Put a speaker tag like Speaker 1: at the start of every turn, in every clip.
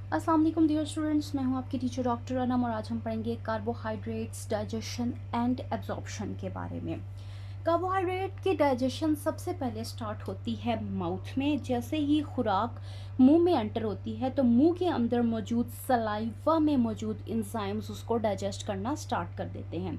Speaker 1: अस्सलाम वालेकुम dear students, मैं हूं आपकी टीचर डॉक्टर अनम और आज हम पढ़ेंगे कार्बोहाइड्रेट्स डाइजेशन एंड एब्जॉर्प्शन के बारे में। कार्बोहाइड्रेट की डाइजेशन सबसे पहले स्टार्ट होती है माउथ में। जैसे ही खुराक मुंह में एंटर होती है तो मुंह के अंदर मौजूद सलाइवा में मौजूद इंजाइम्स उसको डाइजेस्ट करना स्टार्ट कर देते हैं।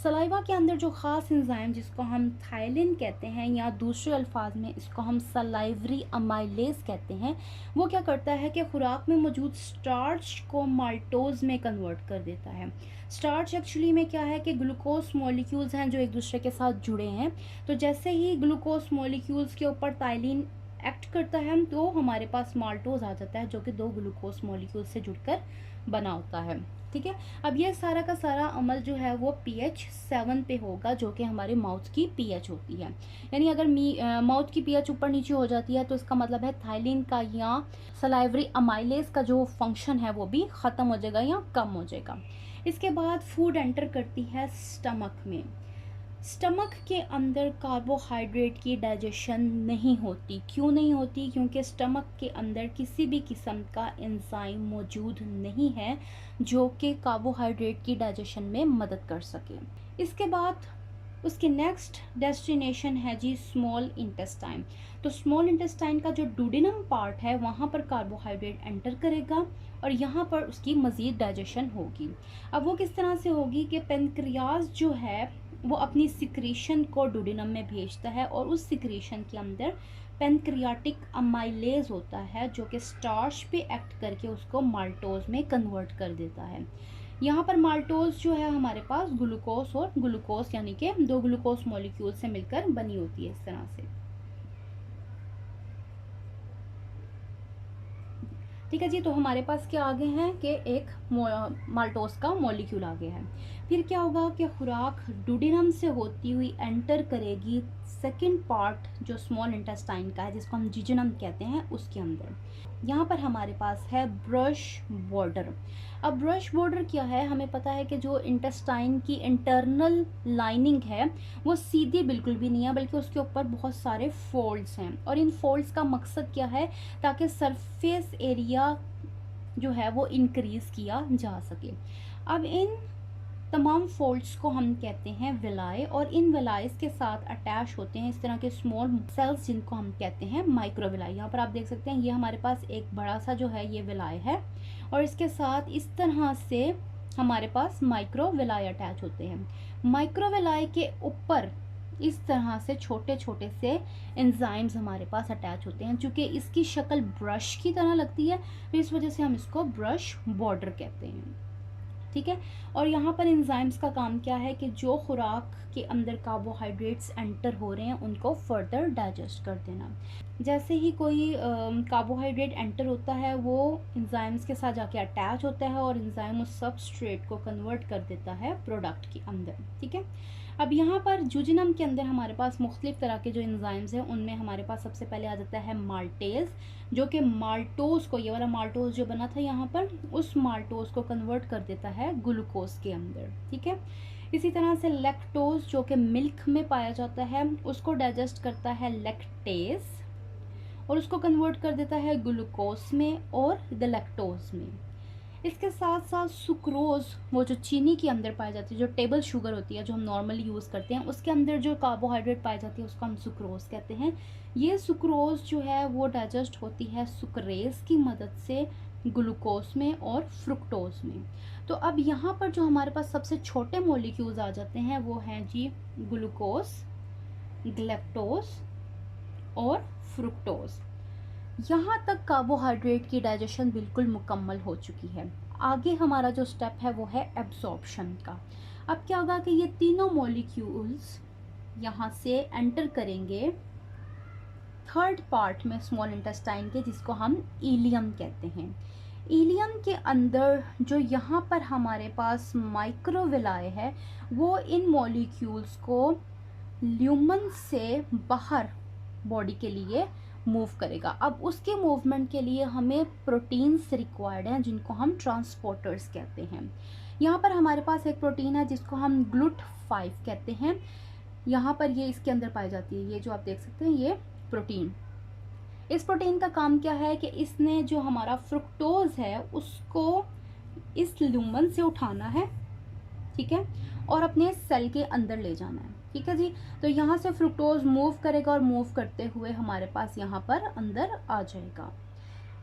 Speaker 1: सलाइवा के अंदर जो ख़ास इंजाइम जिसको हम थायलिन कहते हैं या दूसरे अल्फाज में इसको हम सलाइवरी अमाइलेज कहते हैं, वो क्या करता है कि खुराक में मौजूद स्टार्च को माल्टोज में कन्वर्ट कर देता है। स्टार्च एक्चुअली में क्या है कि ग्लूकोज मॉलिक्यूल्स हैं जो एक दूसरे के साथ जुड़े हैं। तो जैसे ही ग्लूकोज मॉलिक्यूल्स के ऊपर थायलिन एक्ट करता है तो हमारे पास माल्टोज आ जाता है जो कि दो ग्लूकोज मॉलिक्यूल से जुड़कर बना होता है। ठीक है, अब ये सारा का सारा अमल जो है वो pH 7 पे होगा जो कि हमारे माउथ की pH होती है। यानी अगर माउथ की pH ऊपर नीचे हो जाती है तो इसका मतलब है थाइलिन का या सलाइवरी अमाइलेज का जो फंक्शन है वो भी ख़त्म हो जाएगा या कम हो जाएगा। इसके बाद फूड एंटर करती है स्टमक में। स्टमक के अंदर कार्बोहाइड्रेट की डाइजेशन नहीं होती। क्यों नहीं होती? क्योंकि स्टमक के अंदर किसी भी किस्म का एंजाइम मौजूद नहीं है जो कि कार्बोहाइड्रेट की डाइजेशन में मदद कर सके। इसके बाद उसकी नेक्स्ट डेस्टिनेशन है जी स्मॉल इंटेस्टाइन। तो स्मॉल इंटेस्टाइन का जो डुडेनम पार्ट है वहाँ पर कार्बोहाइड्रेट एंटर करेगा और यहाँ पर उसकी मज़ीद डाइजेशन होगी। अब वो किस तरह से होगी कि पेनक्रियाज जो है वो अपनी सिक्रीशन को डुडेनम में भेजता है और उस सिक्रीशन के अंदर पेनक्रियाटिक अमाइलेज होता है जो कि स्टार्च पे एक्ट करके उसको माल्टोज में कन्वर्ट कर देता है। यहाँ पर माल्टोज जो है हमारे पास ग्लूकोज और ग्लूकोज यानी कि दो ग्लूकोज मॉलिक्यूल से मिलकर बनी होती है इस तरह से। ठीक है जी, तो हमारे पास क्या आगे हैं कि एक माल्टोज का मॉलिक्यूल आगे है। फिर क्या होगा कि खुराक डुडेनम से होती हुई एंटर करेगी सेकंड पार्ट जो स्मॉल इंटेस्टाइन का है जिसको हम जिजनम कहते हैं उसके अंदर। यहाँ पर हमारे पास है ब्रश बॉर्डर। अब ब्रश बॉर्डर क्या है? हमें पता है कि जो इंटेस्टाइन की इंटरनल लाइनिंग है वो सीधी बिल्कुल भी नहीं है बल्कि उसके ऊपर बहुत सारे फोल्ड्स हैं और इन फोल्ड्स का मकसद क्या है? ताकि सरफेस एरिया जो है वो इंक्रीज़ किया जा सके। अब इन तमाम फोल्ड्स को हम कहते हैं विलाय और इन विलायस के साथ अटैच होते हैं इस तरह के स्मॉल सेल्स जिनको हम कहते हैं माइक्रोविलाय। यहाँ पर आप देख सकते हैं ये हमारे पास एक बड़ा सा जो है ये विलाय है और इसके साथ इस तरह से हमारे पास माइक्रोविलाय अटैच होते हैं। माइक्रोविलाय के ऊपर इस तरह से छोटे छोटे से एंजाइम्स हमारे पास अटैच होते हैं। चूँकि इसकी शक्ल ब्रश की तरह लगती है तो इस वजह से हम इसको ब्रश बॉर्डर कहते हैं। ठीक है, और यहाँ पर एंजाइम्स का काम क्या है कि जो खुराक के अंदर कार्बोहाइड्रेट्स एंटर हो रहे हैं उनको फर्दर डाइजेस्ट कर देना। जैसे ही कोई कार्बोहाइड्रेट एंटर होता है वो एंजाइम्स के साथ जाके अटैच होता है और एंजाइम उस सबस्ट्रेट को कन्वर्ट कर देता है प्रोडक्ट के अंदर। ठीक है, अब यहाँ पर जुजिनम के अंदर हमारे पास मुख्तलिफ तरह के जो एंजाइम्स हैं उनमें हमारे पास सबसे पहले आ जाता है माल्टेज जो कि माल्टोज को, ये वाला माल्टोज जो बना था यहाँ पर, उस माल्टोज को कन्वर्ट कर देता है ग्लूकोज के अंदर। ठीक है, इसी तरह से लैक्टोज जो कि मिल्क में पाया जाता है उसको डाइजेस्ट करता है लैक्टेज और उसको कन्वर्ट कर देता है ग्लूकोज में और गलैक्टोज में। इसके साथ साथ सुक्रोज, वो जो चीनी के अंदर पाई जाती है, जो टेबल शुगर होती है जो हम नॉर्मली यूज़ करते हैं, उसके अंदर जो कार्बोहाइड्रेट पाई जाती है उसको हम सुक्रोज कहते हैं। ये सुक्रोज जो है वो डाइजेस्ट होती है सुक्रेज की मदद से ग्लूकोज में और फ्रुक्टोज में। तो अब यहाँ पर जो हमारे पास सबसे छोटे मॉलिक्यूल्स आ जाते हैं वो हैं जी ग्लूकोज, गलैक्टोज और फ्रुक्टोज। यहाँ तक कार्बोहाइड्रेट की डाइजेशन बिल्कुल मुकम्मल हो चुकी है। आगे हमारा जो स्टेप है वो है एब्जॉर्प्शन का। अब क्या होगा कि ये तीनों मॉलिक्यूल्स यहाँ से एंटर करेंगे थर्ड पार्ट में स्मॉल इंटेस्टाइन के जिसको हम इलियम कहते हैं। इलियम के अंदर जो यहाँ पर हमारे पास माइक्रोविलाय है वो इन मॉलिक्यूल्स को ल्यूमन से बाहर बॉडी के लिए मूव करेगा। अब उसके मूवमेंट के लिए हमें प्रोटीन्स रिक्वायर्ड हैं जिनको हम ट्रांसपोर्टर्स कहते हैं। यहाँ पर हमारे पास एक प्रोटीन है जिसको हम GLUT5 कहते हैं। यहाँ पर ये इसके अंदर पाई जाती है, ये जो आप देख सकते हैं ये प्रोटीन। इस प्रोटीन का काम क्या है कि इसने जो हमारा फ्रुक्टोज है उसको इस ल्यूमन से उठाना है, ठीक है, और अपने सेल के अंदर ले जाना है, ठीक है जी। तो यहाँ से फ्रुक्टोज मूव करेगा और मूव करते हुए हमारे पास यहाँ पर अंदर आ जाएगा।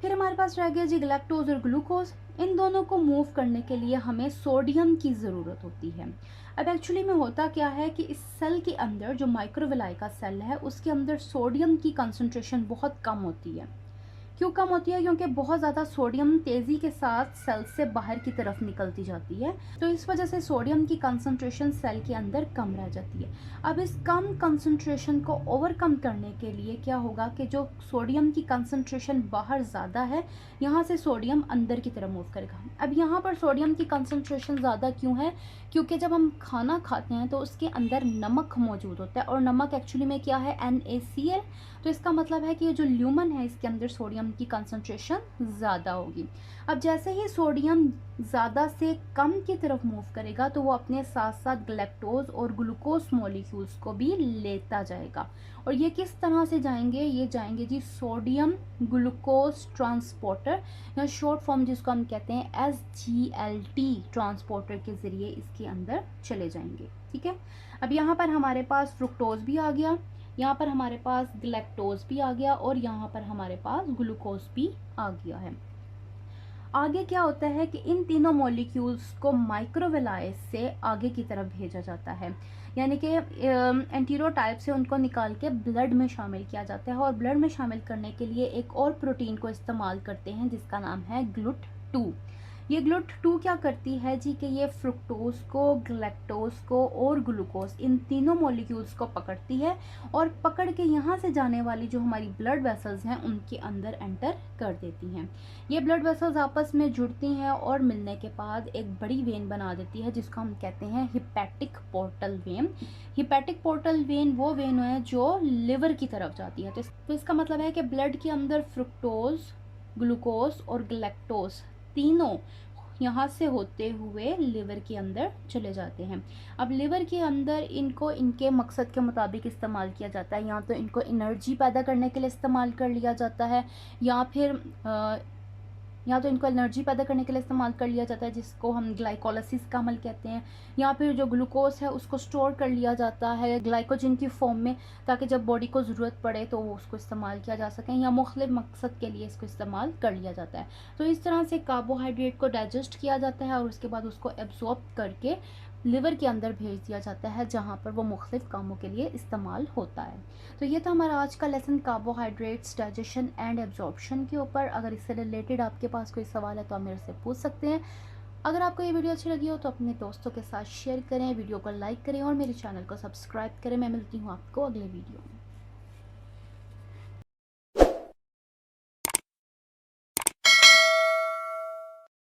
Speaker 1: फिर हमारे पास रह गया जी गैलेक्टोज और ग्लूकोज। इन दोनों को मूव करने के लिए हमें सोडियम की ज़रूरत होती है। अब एक्चुअली में होता क्या है कि इस सेल के अंदर जो माइक्रोविलाई का सेल है उसके अंदर सोडियम की कंसंट्रेशन बहुत कम होती है। क्यों कम होती है? क्योंकि बहुत ज़्यादा सोडियम तेज़ी के साथ सेल से बाहर की तरफ निकलती जाती है, तो इस वजह से सोडियम की कंसंट्रेशन सेल के अंदर कम रह जाती है। अब इस कम कंसंट्रेशन को ओवरकम करने के लिए क्या होगा कि जो सोडियम की कंसंट्रेशन बाहर ज़्यादा है, यहाँ से सोडियम अंदर की तरफ मूव करेगा। अब यहाँ पर सोडियम की कंसंट्रेशन ज़्यादा क्यों है? क्योंकि जब हम खाना खाते हैं तो उसके अंदर नमक मौजूद होता है, और नमक एक्चुअली में क्या है? NaCl। तो इसका मतलब है कि ये जो ल्यूमन है इसके अंदर सोडियम की कंसंट्रेशन ज़्यादा होगी। अब जैसे ही सोडियम ज़्यादा से कम की तरफ मूव करेगा तो वो अपने साथ साथ गैलेक्टोज और ग्लूकोज मॉलिक्यूल्स को भी लेता जाएगा। और ये किस तरह से जाएंगे? ये जाएंगे जी सोडियम ग्लूकोज ट्रांसपोर्टर, या शॉर्ट फॉर्म जिसको हम कहते हैं SGLT ट्रांसपोर्टर के ज़रिए इसके अंदर चले जाएंगे, ठीक है। अब यहाँ पर हमारे पास फ्रुक्टोज भी आ गया, यहाँ पर हमारे पास गैलेक्टोज भी आ गया, और यहाँ पर हमारे पास ग्लूकोज भी आ गया है। आगे क्या होता है कि इन तीनों मॉलिक्यूल्स को माइक्रोविलाई से आगे की तरफ भेजा जाता है, यानी कि एंटीरोटाइप से उनको निकाल के ब्लड में शामिल किया जाता है, और ब्लड में शामिल करने के लिए एक और प्रोटीन को इस्तेमाल करते हैं जिसका नाम है GLUT2। ये GLUT2 क्या करती है जी कि ये फ्रुक्टोज को, गैलेक्टोज को और ग्लूकोज, इन तीनों मॉलिक्यूल्स को पकड़ती है, और पकड़ के यहाँ से जाने वाली जो हमारी ब्लड वेसल्स हैं उनके अंदर एंटर कर देती हैं। ये ब्लड वेसल्स आपस में जुड़ती हैं और मिलने के बाद एक बड़ी वेन बना देती है जिसको हम कहते हैं hepatic portal vein. Hepatic portal vein वो वेन है जो लिवर की तरफ जाती है। तो इसका मतलब है कि ब्लड के अंदर फ्रुक्टोज, ग्लूकोज और गैलेक्टोज तीनों यहाँ से होते हुए लिवर के अंदर चले जाते हैं। अब लिवर के अंदर इनको इनके मकसद के मुताबिक इस्तेमाल किया जाता है, या तो इनको एनर्जी पैदा करने के लिए इस्तेमाल कर लिया जाता है, या तो इनको एनर्जी पैदा करने के लिए इस्तेमाल कर लिया जाता है जिसको हम ग्लाइकोलाइसिस का अमल कहते हैं, या फिर जो ग्लूकोज है उसको स्टोर कर लिया जाता है ग्लाइकोजन की फॉर्म में, ताकि जब बॉडी को ज़रूरत पड़े तो वो उसको इस्तेमाल किया जा सके, या मुख्तलिफ मकसद के लिए इसको इस्तेमाल कर लिया जाता है। तो इस तरह से कार्बोहाइड्रेट को डाइजेस्ट किया जाता है और उसके बाद उसको एब्जॉर्ब करके लिवर के अंदर भेज दिया जाता है जहाँ पर वो मुख्तलिफ कामों के लिए इस्तेमाल होता है। तो ये था हमारा आज का lesson carbohydrates, digestion and absorption के ऊपर। अगर इससे रिलेटेड आपके पास कोई सवाल है तो आप मेरे से पूछ सकते हैं। अगर आपको ये वीडियो अच्छी लगी हो तो अपने दोस्तों के साथ शेयर करें, वीडियो को लाइक करें और मेरे चैनल को सब्सक्राइब करें। मैं मिलती हूँ आपको अगले वीडियो में।